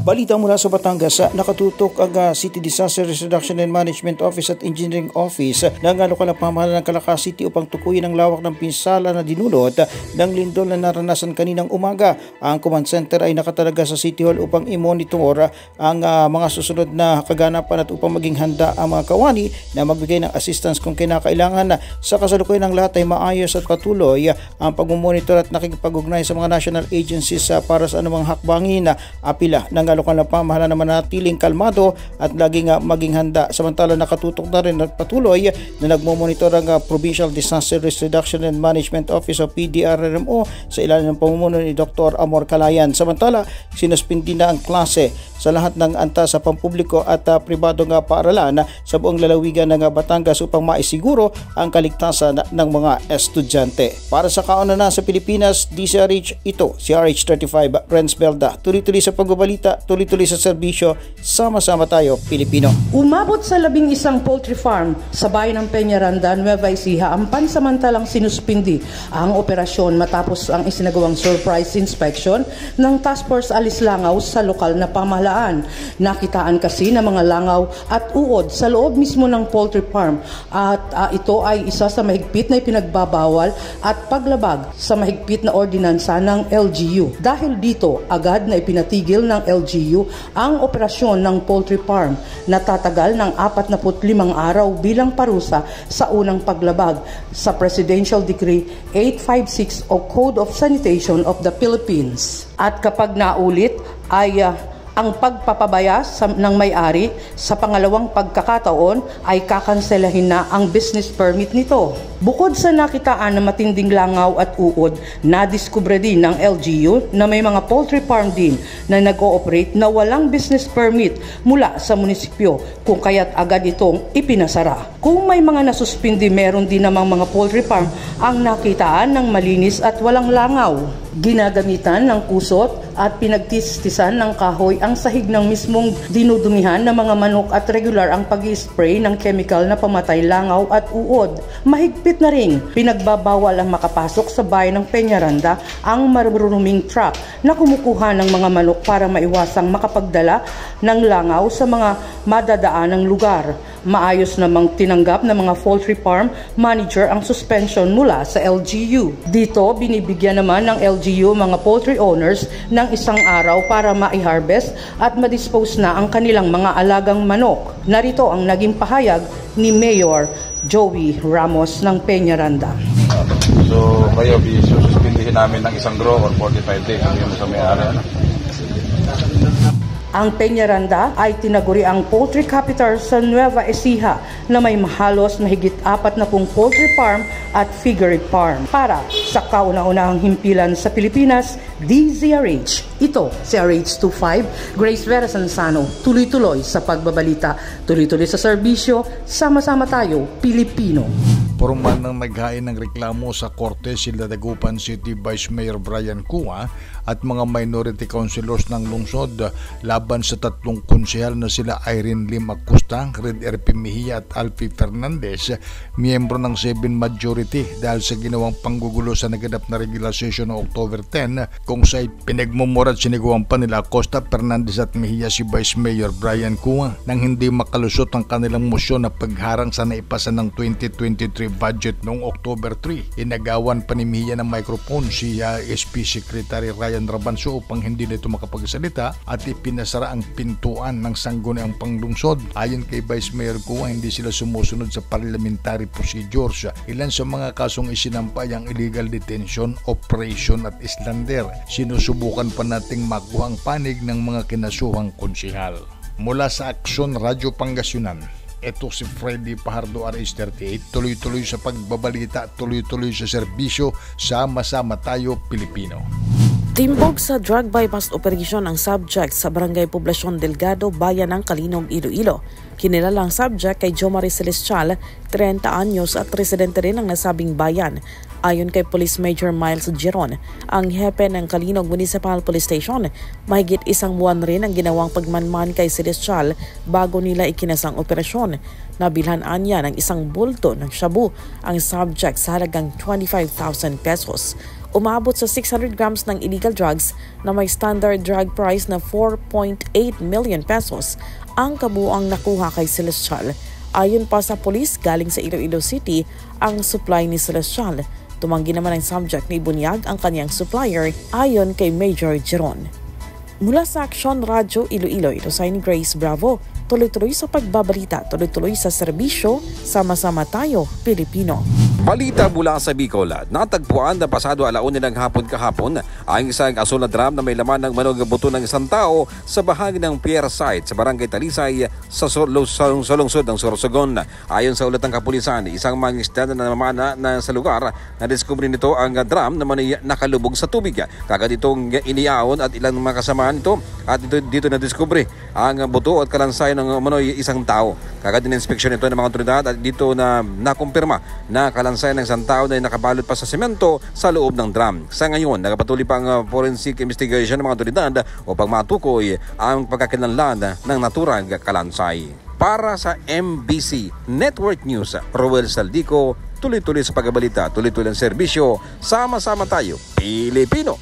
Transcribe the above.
Balita mula sa Batangas, nakatutok ang City Disaster Risk Reduction and Management Office at Engineering Office ng lokal na pamahalaan ng Calaca City upang tukuyin ang lawak ng pinsala na dinulot ng lindol na naranasan kaninang umaga. Ang command center ay nakatalaga sa City Hall upang i-monitor ang mga susunod na kaganapan at upang maging handa ang mga kawani na magbigay ng assistance kung kinakailangan. Sa kasalukuyan ng lahat ay maayos at patuloy ang pag-monitor at nakikipag-ugnay sa mga national agencies para sa anumang hakbangin. Apila ng lokal na pamahalaan na manatiling kalmado at laging maging handa. Samantala nakatutok na rin at patuloy na nagmomonitor ang Provincial Disaster Risk Reduction and Management Office o PDRRMO sa ilalim ng pamumuno ni Dr. Amor Calayan. Samantala sinuspindi na ang klase sa lahat ng antas sa pampubliko at pribadong paaralan sa buong lalawigan ng Batangas upang maisiguro ang kaligtasan ng mga estudyante. Para sa kauna sa Pilipinas, DCRH, ito si RH35 Renz Belda. Tuloy-tuloy sa pagbabalita, tuloy-tuloy sa serbisyo, sama-sama tayo Pilipino. Umabot sa 11 poultry farm sa bayan ng Peñaranda, Nueva Ecija ang pansamantalang sinuspindi ang operasyon matapos ang isinagawang surprise inspection ng Task Force Alis Langaw sa lokal na pamahalaan. Nakitaan kasi ng mga langaw at uod sa loob mismo ng poultry farm at ito ay isa sa mahigpit na ipinagbabawal at paglabag sa mahigpit na ordinansa ng LGU. Dahil dito, agad na ipinatigil ng LGU ang operasyon ng poultry farm na tatagal ng 45 araw bilang parusa sa unang paglabag sa Presidential Decree 856 o Code of Sanitation of the Philippines. At kapag naulit ay ang pagpapabaya ng may-ari sa pangalawang pagkakataon ay kakanselahin na ang business permit nito. Bukod sa nakitaan na matinding langaw at uod, nadiskubre din ng LGU na may mga poultry farm din na nag-ooperate na walang business permit mula sa munisipyo kung kaya't agad itong ipinasara. Kung may mga nasuspindi, meron din namang mga poultry farm ang nakitaan ng malinis at walang langaw. Ginagamitan ng kusot at pinagtistisan ng kahoy ang sahig ng mismong dinudumihan ng mga manok at regular ang pag-i-spray ng chemical na pamatay langaw at uod. Mahigpit na rin, pinagbabawal ang makapasok sa bayan ng Peñaranda ang maruruming truck na kumukuha ng mga manok para maiwasang makapagdala ng langaw sa mga madadaanang lugar. Maayos namang tinanggap ng mga poultry farm manager ang suspension mula sa LGU. Dito, binibigyan naman ng LGU mga poultry owners ng isang araw para ma-harvest at ma-dispose na ang kanilang mga alagang manok. Narito ang naging pahayag ni Mayor Joey Ramos ng Peñaranda. So kayo, suspindihin namin ng isang grow or 45 days yung sa may-ari. Ang Peñaranda ay tinaguri ang poultry capital sa Nueva Ecija na may mahalos mahigit 40 poultry farm at piggery farm. Para sa kauna-unahang himpilan sa Pilipinas, DZRH. Ito si RH25, Grace Vera Sansano. Tuloy-tuloy sa pagbabalita, tuloy-tuloy sa serbisyo, sama-sama tayo Pilipino. Formal nang naghain ng reklamo sa korte sila Dagupan City Vice Mayor Brian Cua at mga minority councilors ng lungsod laban sa tatlong konsehal na sila Irene Lim Acosta, Red RP Mejia at Alfie Fernandez, miyembro ng 7 majority dahil sa ginawang panggugulo sa naganap na regular session noong October 10 kung saan pinagmumura at siniguan pa nila Acosta, Fernandez at Mejia si Vice Mayor Brian Cua nang hindi makalusot ang kanilang mosyon na pagharang sa naipasa ng 2023 budget noong October 3. Inagawan pa ni Mejia ng microphone si SP Secretary Ryan Rabanso upang hindi nito makapagsalita at ipinasara ang pintuan ng sangguniang panglungsod. Ayon kay Vice Mayor Cua, hindi sila sumusunod sa parliamentary procedures. Ilan sa mga kasong isinampay ang illegal detention, operation at islander. Sinusubukan pa nating makuha ang panig ng mga kinasuhang konsehal. Mula sa Aksyon Radyo Pangasinan, ito si Freddy Pajardo, RH38, tuloy-tuloy sa pagbabalita, tuloy-tuloy sa serbisyo, sama-sama tayo Pilipino. Timbog sa drug bypass operation ang subject sa Barangay Poblacion Delgado, Bayan ng Kalinog, Iloilo. Kinilala ang subject kay Jomari Celestial, 30 anyos at residente rin ng nasabing bayan. Ayon kay Police Major Miles Giron, ang hepe ng Kalinog Municipal Police Station, mahigit isang buwan rin ang ginawang pagmanman kay Celestial bago nila ikinasang operasyon. Nabilhan niya ng isang bulto ng shabu ang subject sa halagang 25,000 pesos. umabot sa 600 grams ng illegal drugs na may standard drug price na 4.8 million pesos ang kabuuang nakuha kay Celestial. Ayon pa sa pulis galing sa Iloilo City ang supply ni Celestial. Tumanggi naman ang subject na ibunyag ang kanyang supplier ayon kay Major Jeron. Mula sa Action Radio Iloilo, ito si Grace Bravo. Tuloy-tuloy sa pagbabalita, tuloy-tuloy sa serbisyo, sama-sama tayo, Pilipino. Balita mula sa Bicol, natagpuan na pasado 1:00 ng hapon kahapon ang isang asul na drum na may laman ng manog buto ng isang tao sa bahagi ng pier site sa Barangay Talisay sa lungsod ng Sorsogon. Ayon sa ulat ng kapulisan, isang mangisda na namana na sa lugar na diskubre nito ang drum na nakalubog sa tubig. Kagad itong iniaon at ilang mga kasamaan nito at dito na diskubre ang buto at kalansay ng isang tao. Kagad in-inspeksyon ito ng mga otoridad at dito na nakumpirma na kalansay ng isang tao na nakabalot pa sa semento sa loob ng drum. Sa ngayon, nagpatuloy pa ang forensic investigation ng mga otoridad upang matukoy ang pagkakilanlan ng naturang kalansay. Para sa MBC Network News, Roel Saldico, tuloy-tuloy sa pagbabalita, tuloy-tuloy ang serbisyo, sama-sama tayo, Pilipino.